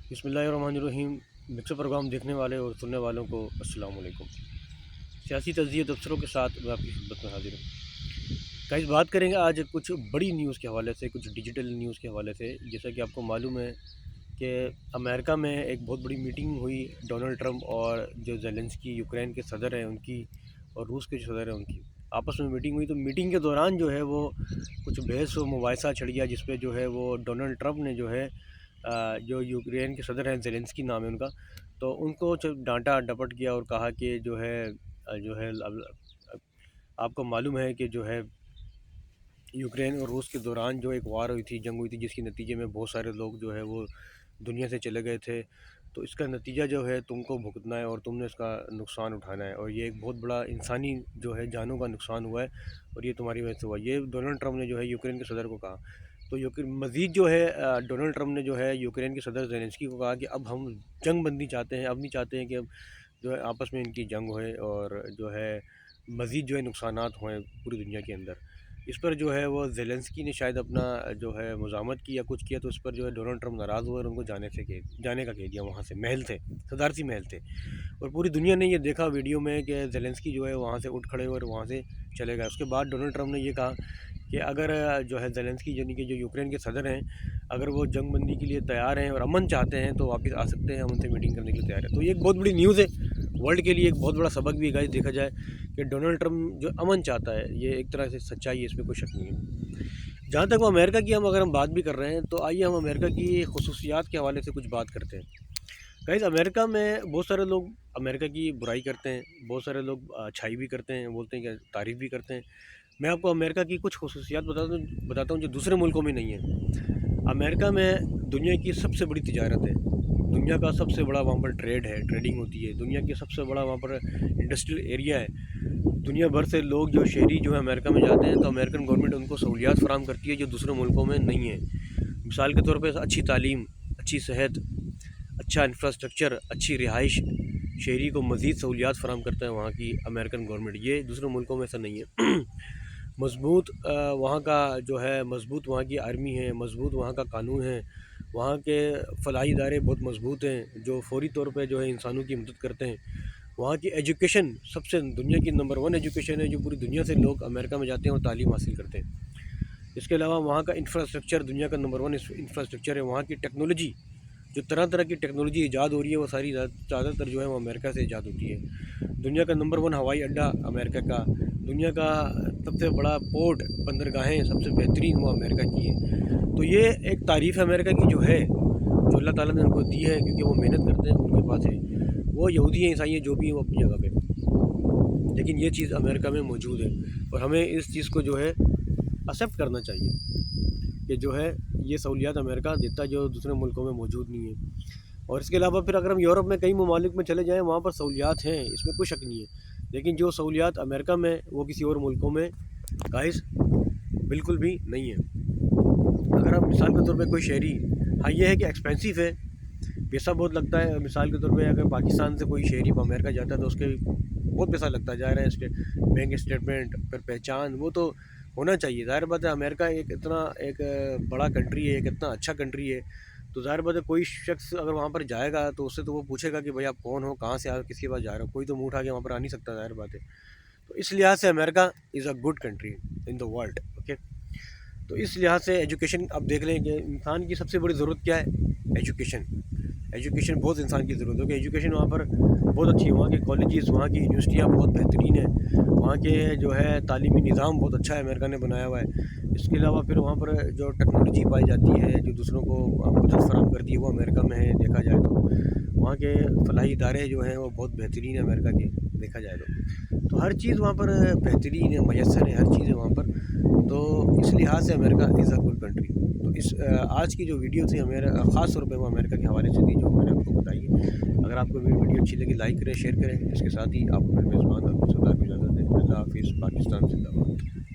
بسم اللہ الرحمن الرحیم۔ مکسر پروگرام دیکھنے والے اور سننے والوں کو السلام علیکم۔ سیاسی تجزیے تبصروں کے ساتھ میں آپ کی خدمت میں حاضر ہوں۔ گائز بات کریں گے آج کچھ بڑی نیوز کے حوالے سے، کچھ ڈیجیٹل نیوز کے حوالے سے۔ جیسا کہ آپ کو معلوم ہے کہ امریکہ میں ایک بہت بڑی میٹنگ ہوئی ڈونلڈ ٹرمپ اور جو زیلنسکی یوکرین کے صدر ہیں ان کی، اور روس کے جو صدر ہیں ان کی آپس میں میٹنگ ہوئی۔ تو میٹنگ کے دوران جو ہے وہ کچھ بحث و مباحثہ چھڑ گیا، جس پہ جو ہے وہ ڈونلڈ ٹرمپ نے جو ہے جو یوکرین کے صدر ہیں، زیلنسکی نام ہے ان کا، تو ان کو ڈانٹا ڈپٹ کیا اور کہا کہ جو ہے آپ کو معلوم ہے کہ جو ہے یوکرین اور روس کے دوران جو ایک وار ہوئی تھی، جنگ ہوئی تھی، جس کے نتیجے میں بہت سارے لوگ جو ہے وہ دنیا سے چلے گئے تھے، تو اس کا نتیجہ جو ہے تم کو بھگتنا ہے اور تم نے اس کا نقصان اٹھانا ہے، اور یہ ایک بہت بڑا انسانی جو ہے جانوں کا نقصان ہوا ہے اور یہ تمہاری وجہ سے ہوا۔ یہ ڈونلڈ ٹرمپ نے جو ہے یوکرین کے صدر کو کہا۔ تو مزید جو ہے ڈونلڈ ٹرمپ نے جو ہے یوکرین کے صدر زیلنسکی کو کہا کہ اب ہم جنگ بندی چاہتے ہیں، اب نہیں چاہتے ہیں کہ اب جو ہے آپس میں ان کی جنگ ہوئے اور جو ہے مزید جو ہے نقصانات ہوئیں پوری دنیا کے اندر۔ اس پر جو ہے وہ زیلنسکی نے شاید اپنا جو ہے مزاحمت کی یا کچھ کیا، تو اس پر جو ہے ڈونلڈ ٹرمپ ناراض ہوئے اور ان کو جانے کا کہہ دیا وہاں سے، محل تھے، صدارتی محل تھے، اور پوری دنیا نے یہ دیکھا ویڈیو میں کہ زیلنسکی جو ہے وہاں سے اٹھ کھڑے ہوئے اور وہاں سے چلے گئے۔ اس کے بعد ڈونلڈ ٹرمپ نے یہ کہا کہ اگر جو ہے زیلنسکی یعنی کہ جو یوکرین کے صدر ہیں، اگر وہ جنگ بندی کے لیے تیار ہیں اور امن چاہتے ہیں تو واپس آ سکتے ہیں، ہم ان سے میٹنگ کرنے کے لیے تیار ہیں۔ تو یہ ایک بہت بڑی نیوز ہے ورلڈ کے لیے، ایک بہت بڑا سبق بھی ہے گائز، دیکھا جائے کہ ڈونلڈ ٹرمپ جو امن چاہتا ہے، یہ ایک طرح سے سچائی ہے، اس میں کوئی شک نہیں ہے۔ جہاں تک وہ امریکہ کی اگر ہم بات بھی کر رہے ہیں، تو آئیے ہم امریکہ کی خصوصیات کے حوالے سے کچھ بات کرتے ہیں۔ گائز امریکہ میں بہت سارے لوگ امریکہ کی برائی کرتے ہیں، بہت سارے لوگ اچھائی بھی کرتے ہیں، بولتے ہیں کہ تعریف بھی کرتے ہیں۔ میں آپ کو امریکہ کی کچھ خصوصیات بتاتا ہوں جو دوسرے ملکوں میں نہیں ہیں۔ امریکہ میں دنیا کی سب سے بڑی تجارت ہے، دنیا کا سب سے بڑا وہاں پر ٹریڈ ہے، ٹریڈنگ ہوتی ہے، دنیا کی سب سے بڑا وہاں پر انڈسٹریل ایریا ہے۔ دنیا بھر سے لوگ جو شہری جو ہے امریکہ میں جاتے ہیں، تو امریکن گورنمنٹ ان کو سہولیات فراہم کرتی ہے جو دوسرے ملکوں میں نہیں ہیں۔ مثال کے طور پہ اچھی تعلیم، اچھی صحت، اچھا انفراسٹرکچر، اچھی رہائش، شہری کو مزید سہولیات فراہم کرتا ہے وہاں کی امریکن گورنمنٹ۔ یہ دوسرے ملکوں میں ایسا نہیں ہے۔ مضبوط وہاں کا جو ہے مضبوط وہاں کی آرمی ہے، مضبوط وہاں کا قانون ہے، وہاں کے فلاحی ادارے بہت مضبوط ہیں جو فوری طور پہ جو ہے انسانوں کی مدد کرتے ہیں۔ وہاں کی ایجوکیشن سب سے دنیا کی نمبر 1 ایجوکیشن ہے، جو پوری دنیا سے لوگ امریکہ میں جاتے ہیں اور تعلیم حاصل کرتے ہیں۔ اس کے علاوہ وہاں کا انفراسٹرکچر دنیا کا نمبر 1 انفراسٹرکچر ہے۔ وہاں کی ٹیکنالوجی، جو طرح طرح کی ٹیکنالوجی ایجاد ہو رہی ہے، وہ ساری زیادہ تر جو ہے وہ امریکہ سے ایجاد ہوتی ہے۔ دنیا کا نمبر 1 ہوائی اڈہ امریکہ کا، دنیا کا سب سے بڑا پورٹ، بندرگاہیں سب سے بہترین وہ امریکہ کی ہے۔ تو یہ ایک تعریف ہے امریکہ کی جو ہے، جو اللہ تعالیٰ نے ان کو دی ہے، کیونکہ وہ محنت کرتے ہیں، ان کے پاس ہے، وہ یہودی ہیں، عیسائی ہیں، جو بھی ہیں وہ اپنی جگہ پہ، لیکن یہ چیز امریکہ میں موجود ہے، اور ہمیں اس چیز کو جو ہے ایکسیپٹ کرنا چاہیے کہ جو ہے یہ سہولیات امریکہ دیتا ہے جو دوسرے ملکوں میں موجود نہیں ہے۔ اور اس کے علاوہ پھر اگر ہم یورپ میں کئی ممالک میں چلے جائیں، وہاں پر سہولیات ہیں، اس میں کوئی شک نہیں ہے، لیکن جو سہولیات امریکہ میں وہ کسی اور ملکوں میں گائز بالکل بھی نہیں ہے۔ اگر ہم مثال کے طور پہ کوئی شہری، ہاں یہ ہے کہ ایکسپینسو ہے، پیسہ بہت لگتا ہے۔ مثال کے طور پہ اگر پاکستان سے کوئی شہری امریکہ جاتا ہے تو اس کے بہت پیسہ لگتا ہے، ظاہر ہے، بینک اسٹیٹمنٹ، پھر پہچان، وہ تو ہونا چاہیے۔ ظاہر بات ہے امریکہ ایک بڑا کنٹری ہے، ایک اتنا اچھا کنٹری ہے، تو ظاہر بات ہے کوئی شخص اگر وہاں پر جائے گا تو اس سے تو وہ پوچھے گا کہ بھائی آپ کون ہو، کہاں سے آ کس کے پاس جا رہے ہو، کوئی تو منہ اٹھا کے وہاں پر آ نہیں سکتا، ظاہر بات ہے۔ تو اس لحاظ سے امریکہ is a good country in the world, okay. تو اس لحاظ سے ایجوکیشن اب دیکھ لیں کہ انسان کی سب سے بڑی ضرورت کیا ہے، ایجوکیشن۔ ایجوکیشن بہت انسان کی ضرورت ہے کہ ایجوکیشن وہاں پر بہت اچھی ہے، وہاں کے کالجز، وہاں کی یونیورسٹیاں بہت بہترین ہیں، وہاں کے جو ہے تعلیمی نظام بہت اچھا ہے، امریکہ نے بنایا ہوا ہے۔ اس کے علاوہ پھر وہاں پر جو ٹیکنالوجی پائی جاتی ہے جو دوسروں کو مدد فراہم کرتی ہے وہ امریکہ میں ہے، دیکھا جائے تو وہاں کے فلاحی ادارے جو ہیں وہ بہت بہترین ہیں امریکہ کے، دیکھا جائے تو ہر چیز وہاں پر بہترین ہے، میسر ہے، ہر چیز ہے وہاں پر۔ تو اس لحاظ سے امریکہ از اے گڈ کنٹری۔ تو اس آج کی جو ویڈیو تھی خاص طور پہ وہ امریکہ کے حوالے سے تھی جو میں نے آپ کو بتائی ہے۔ اگر آپ کو میری ویڈیو اچھی لگی لائک کریں، شیئر کریں، اس کے ساتھ ہی آپ کو میرے میزبان اور سردار کو اجازت دیں۔ اللہ حافظ، پاکستان زندہ باد۔